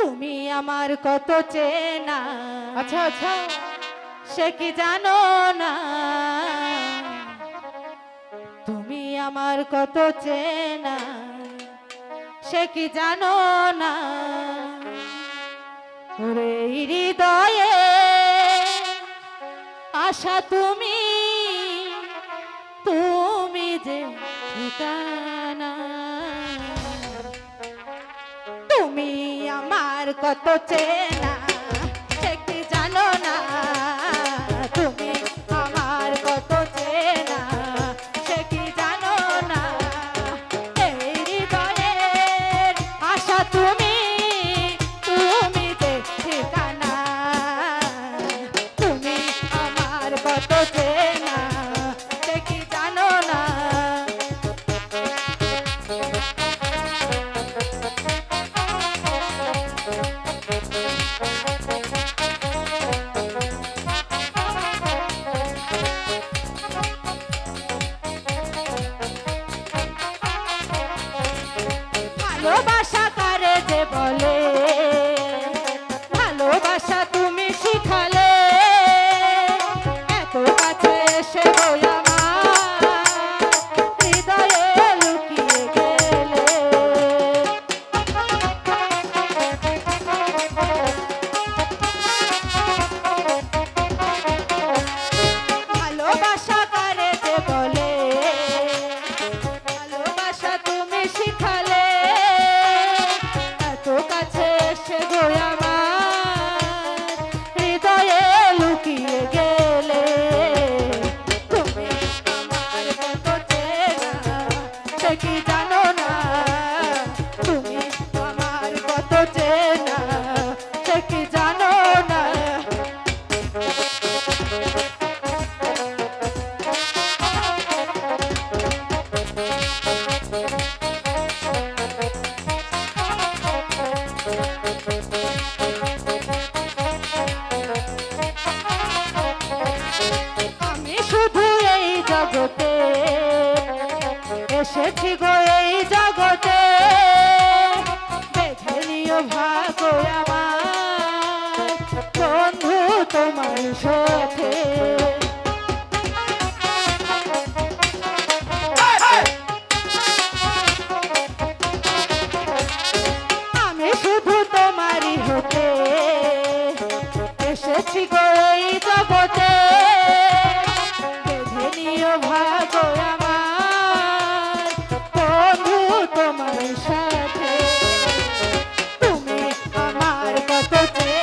তুমি আমার কত চেনা, আচ্ছা আচ্ছা, সে কি জানো না? তুমি আমার কত চেনা, সে কি জানো না? ওরে হৃদয়ে আশা তুমি, তুমি যে ঠিকানা। তুমি আমার কত চেনা, সে কি জানো না? তুমি আমার কত চেনা, সে কি জানো না? এই হৃদয়ের আশা তুমি, তুমি যে ঠিকানা। তুমি আমার কত চেনা, সে কি জানো না? ভালোবাসা কারে যে বলে, ভালোবাসা তুমি শিখালে, এত কাছে এসে গো আমার হৃদয়ে লুকিয়ে গেলে। ভালোবাসা কারে যে বলে, ভালোবাসা তুমি শিখালে, এত কাছে এসে গো আমার হৃদয়ে লুকিয়ে গেলে। তুমি আমার কত চেনা, সে কি জানো না? তুমি আমার কত চেনা, সে কি জানো না? আমি শুধু এই জগতে এসেছি গো, এই জগতে বেঁধে নিও ভাগ্য আমার বন্ধু তোমার সাথে। আমি শুধু তোমারই হতে এসেছি গো এই জগতে, বেঁধে নিও ভাগ্য আমার বন্ধু তোমার সাথে। তুমি আমার কত চেনা,